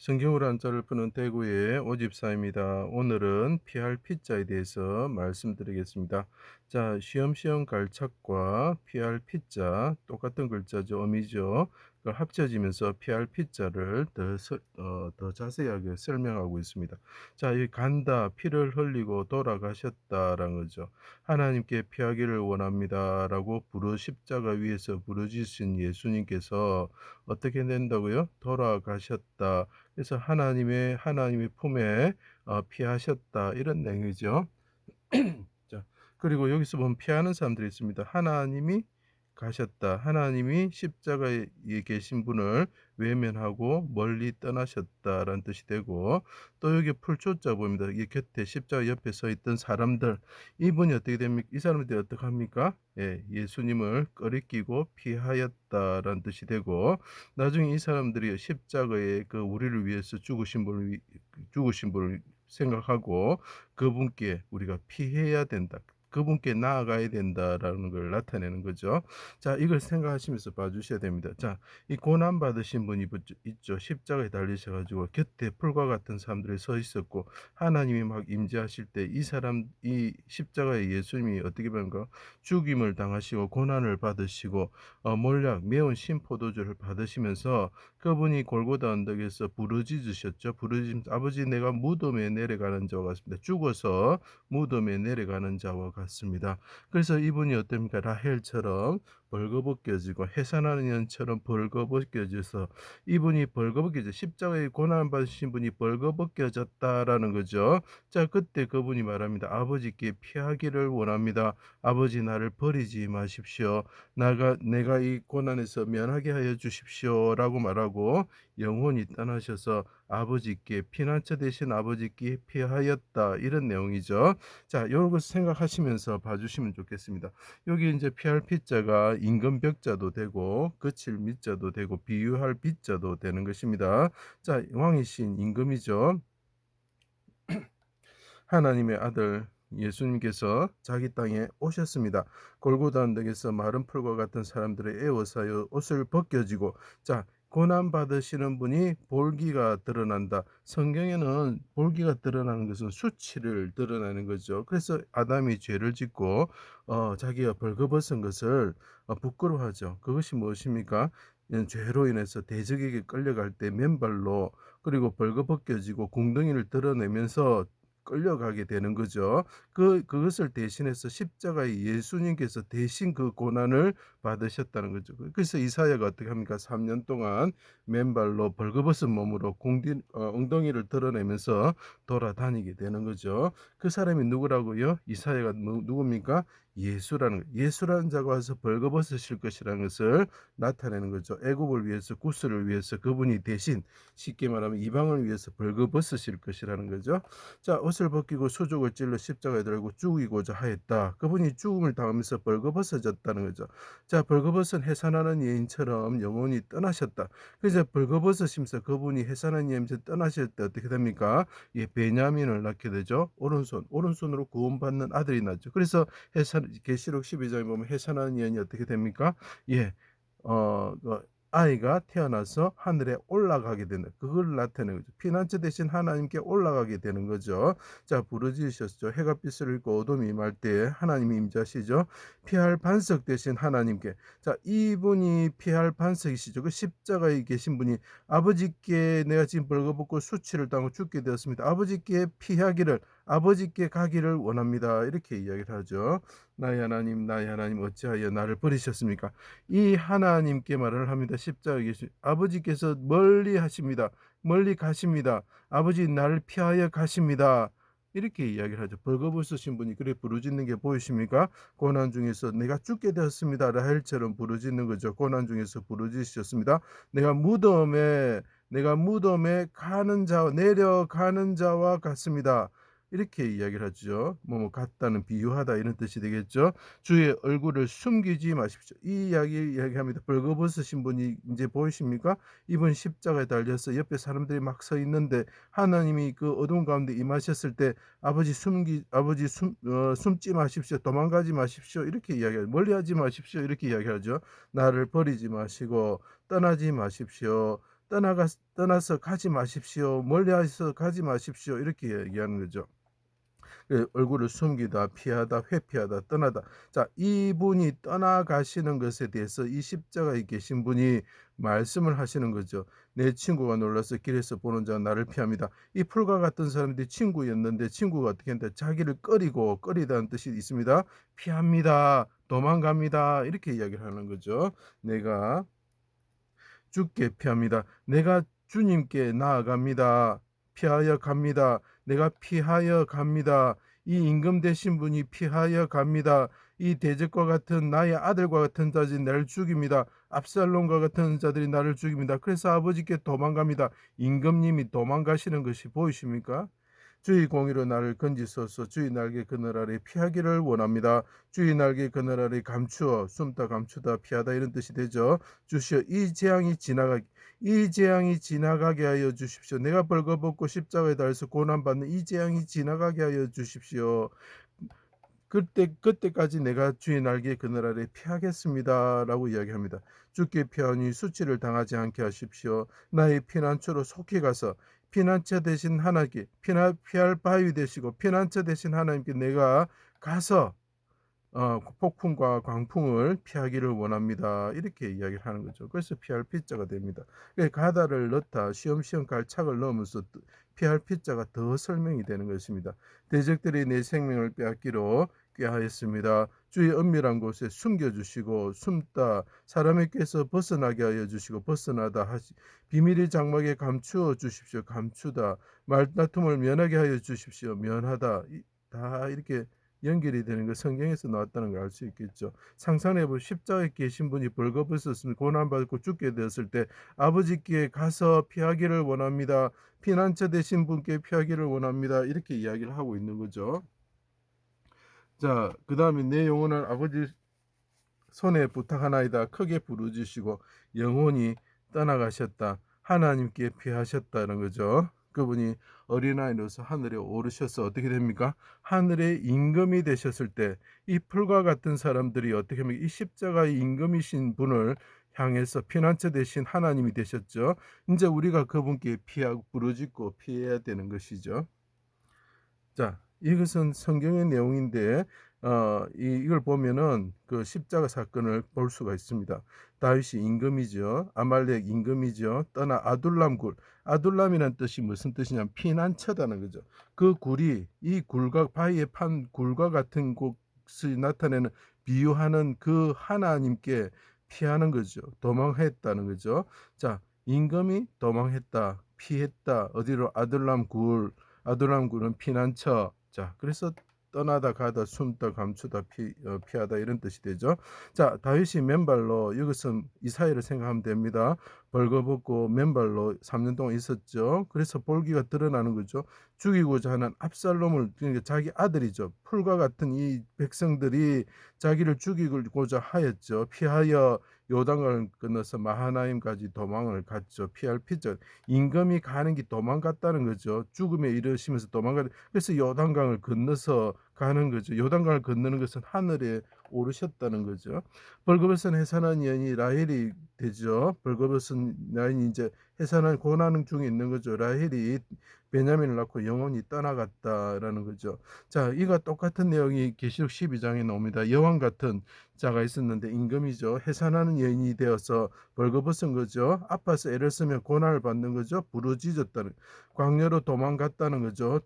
성경으로 한자를 푸는 대구의 오집사입니다. 오늘은 피할 피자에 대해서 말씀드리겠습니다. 자, 시험시험 갈착과 피할 피자 똑같은 글자죠. 어미죠. 그 합쳐지면서 피할 피자를 더 자세하게 설명하고 있습니다. 자, 이 간다, 피를 흘리고 돌아가셨다라는 거죠. 하나님께 피하기를 원합니다라고 십자가 위에서 부르짖으신 예수님께서 어떻게 된다고요? 돌아가셨다. 그래서 하나님의 품에 피하셨다 이런 내용이죠. 자, 그리고 여기서 보면 피하는 사람들이 있습니다. 하나님이 가셨다. 하나님이 십자가에 계신 분을 외면하고 멀리 떠나셨다라는 뜻이 되고, 또 여기 풀초자 보입니다. 이 곁에 십자가 옆에 서 있던 사람들, 이분이 어떻게 됩니까? 이 사람들이 어떻게 합니까? 예, 예수님을 꺼리끼고 피하였다라는 뜻이 되고, 나중에 이 사람들이 십자가에 그 우리를 위해서 죽으신 분을 생각하고 그분께 우리가 피해야 된다. 그분께 나아가야 된다라는 걸 나타내는 거죠. 자, 이걸 생각하시면서 봐주셔야 됩니다. 자, 이 고난 받으신 분이 있죠. 십자가에 달리셔가지고 곁에 풀과 같은 사람들이 서 있었고, 하나님이 막 임재하실 때 이 십자가의 예수님이 어떻게 보면 죽임을 당하시고 고난을 받으시고 몰약 매운 신포도주를 받으시면서 그분이 골고다 언덕에서 부르짖으셨죠. 부르짖으면서 아버지 내가 무덤에 내려가는 자와 같습니다. 죽어서 무덤에 내려가는 자와 같습니다. 그래서 이분이 어떻습니까? 라헬처럼 벌거벗겨지고 해산하는 연처럼 벌거벗겨져서 이분이 벌거벗겨져 십자가에 고난 받으신 분이 벌거벗겨졌다라는 거죠. 자, 그때 그분이 말합니다. 아버지께 피하기를 원합니다. 아버지 나를 버리지 마십시오. 내가 이 고난에서 면하게 하여 주십시오라고 말하고 영원히 떠나셔서 아버지께 피난처 되신 아버지께 피하였다 이런 내용이죠. 자, 요걸 생각하시면서 봐주시면 좋겠습니다. 여기 이제 피할 피자가 임금벽자도 되고 그칠 밑자도 되고 비유할 빗자도 되는 것입니다. 자, 왕이신 임금이죠. 하나님의 아들 예수님께서 자기 땅에 오셨습니다. 골고다 언덕에서 마른 풀과 같은 사람들의 애워사여 옷을 벗겨지고, 자, 고난 받으시는 분이 볼기가 드러난다. 성경에는 볼기가 드러나는 것은 수치를 드러내는 거죠. 그래서 아담이 죄를 짓고 자기가 벌거벗은 것을 부끄러워하죠. 그것이 무엇입니까? 죄로 인해서 대적에게 끌려갈 때 맨발로 그리고 벌거벗겨지고 궁둥이를 드러내면서 끌려가게 되는 거죠. 그것을 대신해서 십자가에 예수님께서 대신 그 고난을 받으셨다는 거죠. 그래서 이사야가 어떻게 합니까? 3년 동안 맨발로 벌거벗은 몸으로 엉덩이를 드러내면서 돌아다니게 되는 거죠. 그 사람이 누구라고요? 이사야가 누굽니까? 예수라는 자가 와서 벌거벗으실 것이라는 것을 나타내는 거죠. 애굽을 위해서 구스를 위해서 그분이 대신 쉽게 말하면 이방을 위해서 벌거벗으실 것이라는 거죠. 자, 옷을 벗기고 수족을 찔러 십자가에 달고 죽이고자 하였다. 그분이 죽음을 당하면서 벌거벗어졌다는 거죠. 자, 벌거벗은 해산하는 여인처럼 영원히 떠나셨다. 그래서 벌거벗으시면서 그분이 해산하는 여인처 떠나실 때 어떻게 됩니까? 예, 베냐민을 낳게 되죠. 오른손으로 구원받는 아들이 낳죠. 그래서 계시록 12장에 보면 해산하는 여인이 어떻게 됩니까? 예, 아이가 태어나서 하늘에 올라가게 되는 그걸 나타내는 거죠. 피난처 대신 하나님께 올라가게 되는 거죠. 자, 부르짖으셨죠. 해가 빛을 잃고 어둠이 임할 때 하나님이 임자시죠. 피할 반석 대신 하나님께. 자, 이분이 피할 반석이시죠. 그 십자가에 계신 분이 아버지께 내가 지금 벌거벗고 수치를 당하고 죽게 되었습니다. 아버지께 피하기를 아버지께 가기를 원합니다. 이렇게 이야기를 하죠. 나의 하나님 어찌하여 나를 버리셨습니까? 이 하나님께 말을 합니다. 십자가에 계신 아버지께서 멀리 하십니다. 멀리 가십니다. 아버지 나를 피하여 가십니다. 이렇게 이야기를 하죠. 벌거벗으신 분이 그래 부르짖는 게 보이십니까? 고난 중에서 내가 죽게 되었습니다. 라헬처럼 부르짖는 거죠. 고난 중에서 부르짖으셨습니다. 내가 무덤에 가는 자와 내려가는 자와 같습니다. 이렇게 이야기를 하죠. 같다는 비유하다 이런 뜻이 되겠죠. 주의 얼굴을 숨기지 마십시오. 이 이야기합니다. 벌거벗으신 분이 이제 보이십니까? 이분 십자가에 달려서 옆에 사람들이 막 서 있는데 하나님이 그 어두운 가운데 임하셨을 때 숨지 마십시오. 도망가지 마십시오. 이렇게 이야기하죠. 멀리하지 마십시오. 이렇게 이야기하죠. 나를 버리지 마시고 떠나지 마십시오. 떠나서 가지 마십시오. 멀리하서 가지 마십시오. 이렇게 얘기하는 거죠. 얼굴을 숨기다, 피하다, 회피하다, 떠나다. 자, 이분이 떠나가시는 것에 대해서 이 십자가에 계신 분이 말씀을 하시는 거죠. 내 친구가 놀라서 길에서 보는 자가 나를 피합니다. 이 풀과 같은 사람들이 친구였는데 친구가 어떻게 했는데 자기를 꺼리다는 뜻이 있습니다. 피합니다. 도망갑니다. 이렇게 이야기를 하는 거죠. 내가 주께 피합니다. 내가 주님께 나아갑니다. 피하여 갑니다. 내가 피하여 갑니다. 이 임금 되신 분이 피하여 갑니다. 이 대적과 같은 나의 아들과 같은 자들이 나를 죽입니다. 압살롬과 같은 자들이 나를 죽입니다. 그래서 아버지께 도망갑니다. 임금님이 도망가시는 것이 보이십니까? 주의 공의로 나를 건지소서. 주의 날개 그늘 아래 피하기를 원합니다. 주의 날개 그늘 아래 감추어 숨다 감추다 피하다 이런 뜻이 되죠. 주시어 이 재앙이 지나가게 하여 주십시오. 내가 벌거벗고 십자가에 달려서 고난받는 이 재앙이 지나가게 하여 주십시오. 그때까지 내가 주의 날개 그늘 아래 피하겠습니다. 라고 이야기합니다. 주께 피하니 수치를 당하지 않게 하십시오. 나의 피난처로 속히 가서 피난처 대신 하나님께 피할 바위 되시고 피난처 대신 하나님께 내가 가서 폭풍과 광풍을 피하기를 원합니다. 이렇게 이야기를 하는 거죠. 그래서 피할 피자가 됩니다. 가다를 넣다 시험시험 갈 착을 넣으면서 피할 피자가 더 설명이 되는 것입니다. 대적들이 내 생명을 빼앗기로 꾀하였습니다. 주의 은밀한 곳에 숨겨주시고 숨다 사람의 꾀에서 벗어나게 하여 주시고 벗어나다 하시 비밀의 장막에 감추어 주십시오. 감추다 말다툼을 면하게 하여 주십시오. 면하다 다 이렇게 연결이 되는 거 성경에서 나왔다는 걸 알 수 있겠죠. 상상해보 십자가에 계신 분이 벌거벗었으면 고난받고 죽게 되었을 때 아버지께 가서 피하기를 원합니다. 피난처 되신 분께 피하기를 원합니다. 이렇게 이야기를 하고 있는 거죠. 자, 그 다음에 내 영혼을 아버지 손에 부탁하나이다. 크게 부르짖으시고 영혼이 떠나가셨다. 하나님께 피하셨다는 거죠. 그분이 어린아이로서 하늘에 오르셔서 어떻게 됩니까? 하늘의 임금이 되셨을 때 이 풀과 같은 사람들이 어떻게 하면 이 십자가의 임금이신 분을 향해서 피난처 되신 하나님이 되셨죠. 이제 우리가 그분께 피하고 부르짖고 피해야 되는 것이죠. 자, 이것은 성경의 내용인데 이걸 보면은 그 십자가 사건을 볼 수가 있습니다. 다윗이 임금이죠. 아말렉 임금이죠. 떠나 아둘람이라는 뜻이 무슨 뜻이냐면 피난처다는 거죠. 그 굴이 이 굴과 바위에 판 굴과 같은 곳을 나타내는 비유하는 그 하나님께 피하는 거죠. 도망했다는 거죠. 자, 임금이 도망했다, 피했다. 어디로? 아둘람굴은 피난처. 자, 그래서 떠나다 가다 숨다 감추다 피하다 이런 뜻이 되죠. 자, 다윗이 맨발로 이것은 이사야를 생각하면 됩니다. 벌거벗고 맨발로 3년 동안 있었죠. 그래서 볼기가 드러나는 거죠. 죽이고자 하는 압살롬을 그러니까 자기 아들이죠. 풀과 같은 이 백성들이 자기를 죽이고자 하였죠. 피하여 요단강을 건너서 마하나임까지 도망을 갔죠. 피할 피자. 임금이 가는 길 도망갔다는 거죠. 죽음에 이르시면서 그래서 요단강을 건너서 가는 거죠. 요단강을 건너는 것은 하늘에 오르셨다는 거죠. 벌거벗은 해산한 여인이 라헬이 되죠. 벌거벗은 여인이 이제 해산한 고난 중에 있는 거죠. 라헬이 베냐민을 낳고 영원히 떠나갔다라는 거죠. 자, 이가 똑같은 내용이 계시록 12장에 나옵니다. 여왕 같은 자가 있었는데 임금이죠. 해산하는 여인이 되어서 벌거벗은 거죠. 아파서 애를 쓰며 고난을 받는 거죠. 부르짖었다는 광야로 도망갔다는 거죠.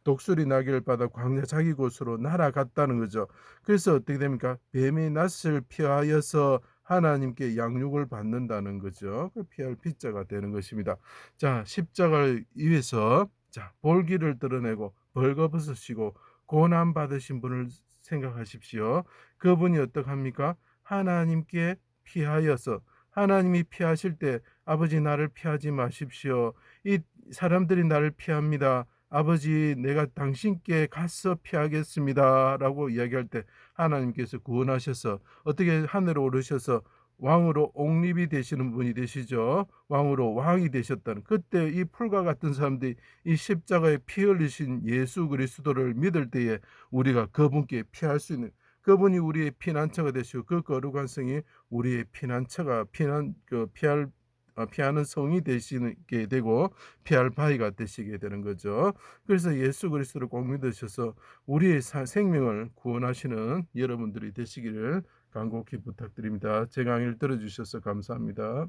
독수리 나귀를 받아 광야 자기 곳으로 날아갔다는 거죠. 그래서 어떻게 됩니까? 뱀의 낯을 피하여서 하나님께 양육을 받는다는 거죠. 그 피할 피자가 되는 것입니다. 자, 십자가를 위해서 자, 볼기를 드러내고 벌거벗으시고 고난 받으신 분을 생각하십시오. 그분이 어떡합니까? 하나님께 피하여서 하나님이 피하실 때 아버지 나를 피하지 마십시오. 이 사람들이 나를 피합니다. 아버지 내가 당신께 가서 피하겠습니다 라고 이야기할 때 하나님께서 구원하셔서 어떻게 하늘에 오르셔서 왕으로 옹립이 되시는 분이 되시죠. 왕으로 왕이 되셨다는 그때 이 풀과 같은 사람들이 이 십자가에 피 흘리신 예수 그리스도를 믿을 때에 우리가 그분께 피할 수 있는 그분이 우리의 피난처가 되시고 그 거룩한 성이 우리의 피난처가 피할 피하는 성이 되시게 되고 피할 바위가 되시게 되는 거죠. 그래서 예수 그리스도를 꼭 믿으셔서 우리의 생명을 구원하시는 여러분들이 되시기를 간곡히 부탁드립니다. 제 강의를 들어주셔서 감사합니다.